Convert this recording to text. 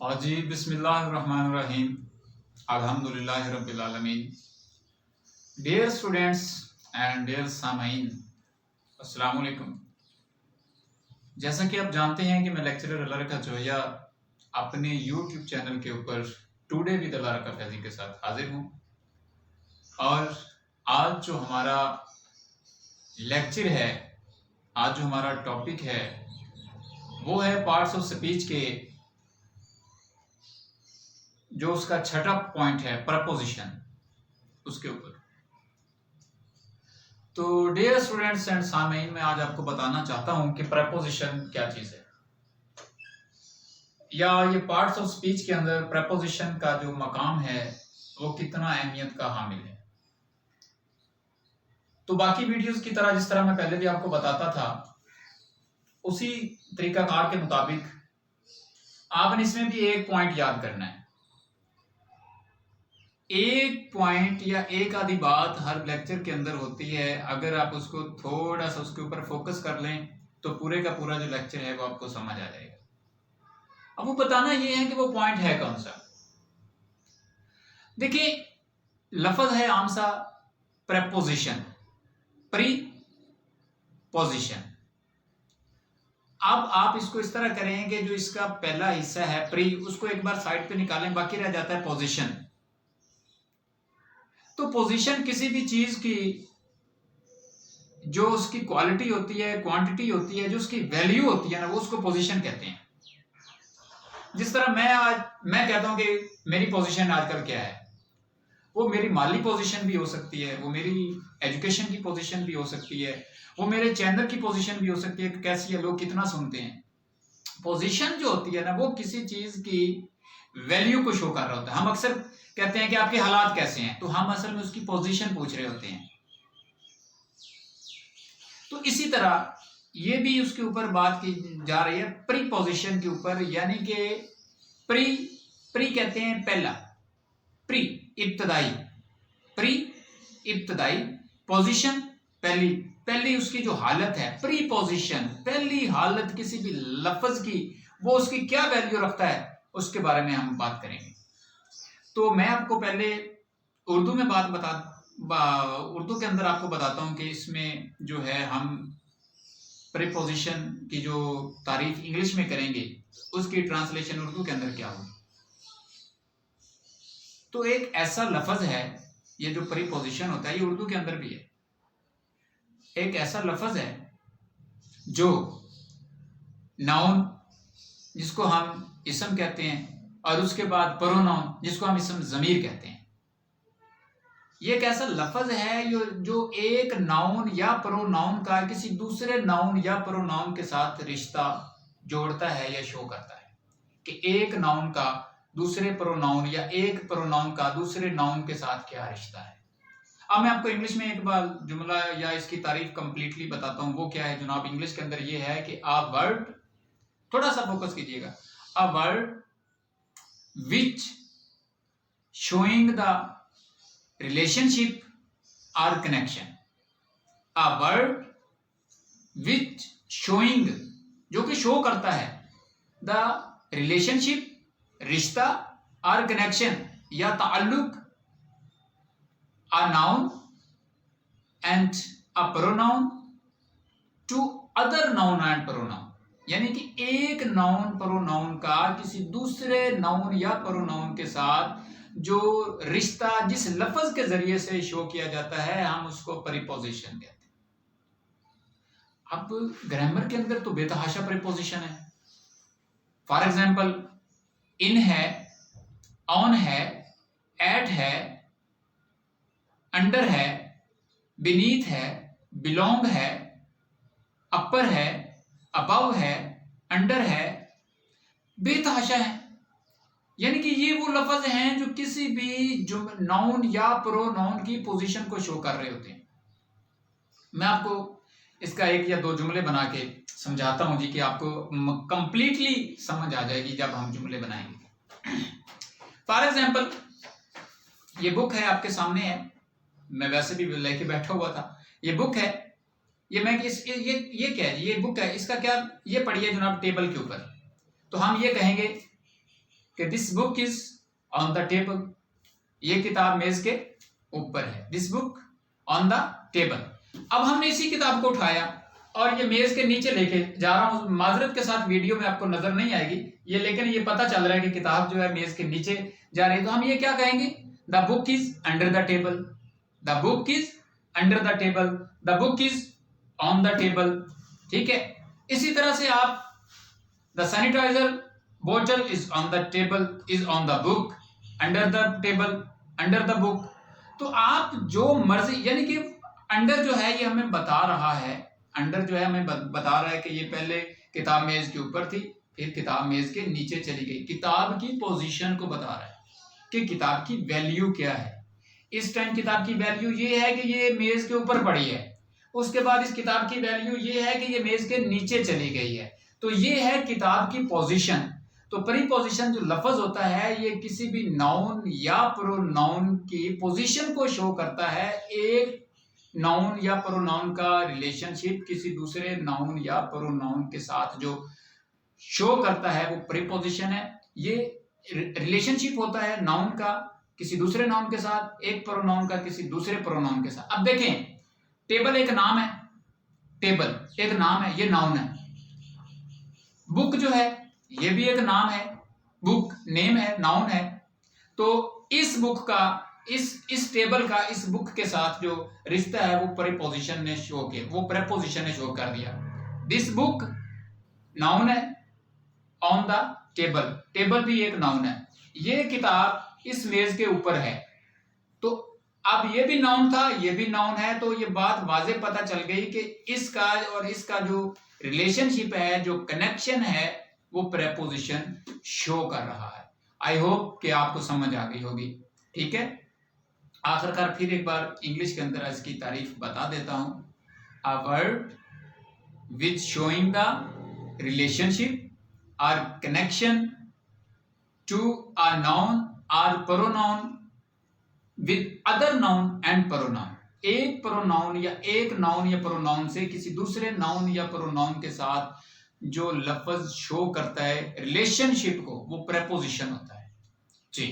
हाजी बिस्मिल्लाहिर्रहमानिर्रहीम अल्हम्दुलिल्लाहि रब्बिल आलमीन। डियर स्टूडेंट्स एंड डियर सामाइन, अस्सलाम वालेकुम। जैसा कि आप जानते हैं कि मैं लेक्चरर अलारका जोया अपने यूट्यूब चैनल के ऊपर टुडे विद अलारका फैजी के साथ हाजिर हूँ। और आज जो हमारा लेक्चर है, आज जो हमारा टॉपिक है वो है पार्ट्स ऑफ स्पीच के जो उसका छठा पॉइंट है प्रपोजिशन, उसके ऊपर। तो डियर स्टूडेंट्स एंड सामीन, मैं आज आपको बताना चाहता हूं कि प्रपोजिशन क्या चीज है, या ये पार्ट्स ऑफ स्पीच के अंदर प्रपोजिशन का जो मकाम है वो कितना अहमियत का हामिल है। तो बाकी वीडियोस की तरह जिस तरह मैं पहले भी आपको बताता था, उसी तरीकाकार के मुताबिक आपने इसमें भी एक पॉइंट याद करना है। एक पॉइंट या एक आधी बात हर लेक्चर के अंदर होती है, अगर आप उसको थोड़ा सा उसके ऊपर फोकस कर लें तो पूरे का पूरा जो लेक्चर है वो आपको समझ आ जाएगा। अब वो बताना ये है कि वो पॉइंट है कौन सा। देखिए, लफ्ज है आम सा प्रेपोजिशन, प्री पोजिशन। अब आप इसको इस तरह करें कि जो इसका पहला हिस्सा है प्री, उसको एक बार साइड पे निकालें, बाकी रह जाता है पोजिशन। तो पोजीशन किसी भी चीज की जो उसकी क्वालिटी होती है, क्वांटिटी होती है, जो उसकी वैल्यू होती है ना, वो उसको पोजीशन कहते हैं। जिस तरह मैं कहता हूं कि मेरी पोजीशन आजकल क्या है, वो मेरी माली पोजीशन भी हो सकती है, वो मेरी एजुकेशन की पोजीशन भी हो सकती है, वो मेरे चैनल की पोजीशन भी हो सकती है कि कैसी है, लोग कितना सुनते हैं। पोजीशन जो होती है ना, वो किसी चीज की वैल्यू को शो कर रहा होता है। हम अक्सर कहते हैं कि आपके हालात कैसे हैं, तो हम असल में उसकी पोजीशन पूछ रहे होते हैं। तो इसी तरह ये भी उसके ऊपर बात की जा रही है प्री पोजीशन के ऊपर, यानी कि प्री कहते हैं पहला, प्री इब्तदाई, प्री इब्तदाई, पोजीशन पहली उसकी जो हालत है, प्री पोजीशन पहली हालत किसी भी लफ्ज की, वो उसकी क्या वैल्यू रखता है उसके बारे में हम बात करेंगे। तो मैं आपको पहले उर्दू में उर्दू के अंदर आपको बताता हूं कि इसमें जो है हम प्रीपोजिशन की जो तारीफ इंग्लिश में करेंगे, उसकी ट्रांसलेशन उर्दू के अंदर क्या होगी। तो एक ऐसा लफ्ज है, ये जो प्रीपोजिशन होता है, ये उर्दू के अंदर भी है। एक ऐसा लफ्ज है जो नाउन जिसको हम इसम कहते हैं, और उसके बाद प्रोनाउन जिसको हम इसम ज़मीर कहते हैं। ये एक ऐसा लफ्ज है जो एक नाउन या प्रोनाउन का किसी दूसरे नाउन या प्रोनाउन के साथ रिश्ता जोड़ता है या शो करता है कि एक नाउन का दूसरे प्रोनाउन या एक प्रोनाउन का दूसरे नाउन के साथ क्या रिश्ता है। अब मैं आपको इंग्लिश में एक बार जुमला या इसकी तारीफ कंप्लीटली बताता हूं। वो क्या है जनाब, इंग्लिश के अंदर ये है कि अ वर्ड, थोड़ा सा फोकस कीजिएगा, a word which showing the relationship or connection, a word which showing, जो कि शो करता है, the relationship, रिश्ता, और connection या ताल्लुक, a noun and a pronoun to other noun and pronoun, यानी कि एक नाउन प्रोनाउन का किसी दूसरे नाउन या प्रोनाउन के साथ जो रिश्ता जिस लफ्ज के जरिए से शो किया जाता है, हम उसको प्रीपोजिशन कहते हैं। अब ग्रामर के अंदर तो बेतहाशा प्रीपोजिशन है। फॉर एग्जाम्पल, इन है, ऑन है, एट है, अंडर है, बीनीथ है, बिलोंग है, अपर है, अबव है, अंडर है, बेतहाशा है। यानी कि ये वो लफ्ज हैं जो किसी भी नाउन या प्रोनाउन की पोजीशन को शो कर रहे होते हैं। मैं आपको इसका एक या दो जुमले बना के समझाता हूं जी, कि आपको कंप्लीटली समझ आ जाएगी जब हम जुमले बनाएंगे। फॉर एग्जाम्पल, ये बुक है आपके सामने है, मैं वैसे भी लेके बैठा हुआ था, ये बुक है, ये क्या है, ये बुक है, इसका क्या, ये पढ़िए जनाब टेबल के ऊपर। तो हम ये कहेंगे कि this book is on the table, ये किताब मेज के ऊपर है, this book on the table. अब हमने इसी किताब को उठाया और ये मेज के नीचे लेके जा रहा हूं, माजरत के साथ वीडियो में आपको नजर नहीं आएगी ये, लेकिन ये पता चल रहा है कि किताब जो है मेज के नीचे जा रही है। तो हम ये क्या कहेंगे, the book is under the table, the book is under the table, the book is on the table. ठीक है, इसी तरह से आप द सैनिटाइजर बोतल is on the table, is on the book, under the table, under the book. तो आप जो मर्जी, यानी कि अंडर जो है ये हमें बता रहा है, अंडर जो है हमें बता रहा है कि ये पहले किताब मेज के ऊपर थी, फिर किताब मेज के नीचे चली गई। किताब की पोजीशन को बता रहा है कि किताब की वैल्यू क्या है। इस टाइम किताब की वैल्यू ये है कि ये मेज के ऊपर पड़ी है, उसके बाद इस किताब की वैल्यू ये है कि ये मेज के नीचे चली गई है। तो ये है किताब की पोजीशन। तो प्रीपोजिशन जो लफ्ज होता है ये किसी भी नाउन या प्रोनाउन की पोजीशन को शो करता है। एक नाउन या प्रोनाउन का रिलेशनशिप किसी दूसरे नाउन या प्रोनाउन के साथ जो शो करता है वो प्रीपोजिशन है। ये रिलेशनशिप होता है नाउन का किसी दूसरे नाउन के साथ, एक प्रोनाउन का किसी दूसरे प्रोनाउन के साथ। अब देखें, टेबल एक नाम है, टेबल एक नाम है, ये नाउन है। बुक जो है ये भी एक नाम है, बुक नेम है, नाउन है। तो इस बुक का, इस टेबल का इस बुक के साथ जो रिश्ता है वो प्रीपोजिशन ने शो किया, वो प्रीपोजिशन ने शो कर दिया। दिस बुक नाउन है, ऑन द टेबल, टेबल भी एक नाउन है, ये किताब इस मेज के ऊपर है। तो अब ये भी नाउन था, ये भी नाउन है, तो ये बात वाजे पता चल गई कि इसका और इसका जो रिलेशनशिप है, जो कनेक्शन है, वो प्रीपोजिशन शो कर रहा है। आई होप कि आपको समझ आ गई होगी। ठीक है, आखिरकार फिर एक बार इंग्लिश के अंदर इसकी तारीफ बता देता हूं। A word which showing the relationship और कनेक्शन टू अ नाउन और pronoun with other noun and pronoun. एक प्रोनाउन या एक नाउन या प्रोनाउन से किसी दूसरे नाउन या प्रोनाउन के साथ जो लफ्ज शो करता है रिलेशनशिप को, वो प्रीपोजिशन होता है। जी।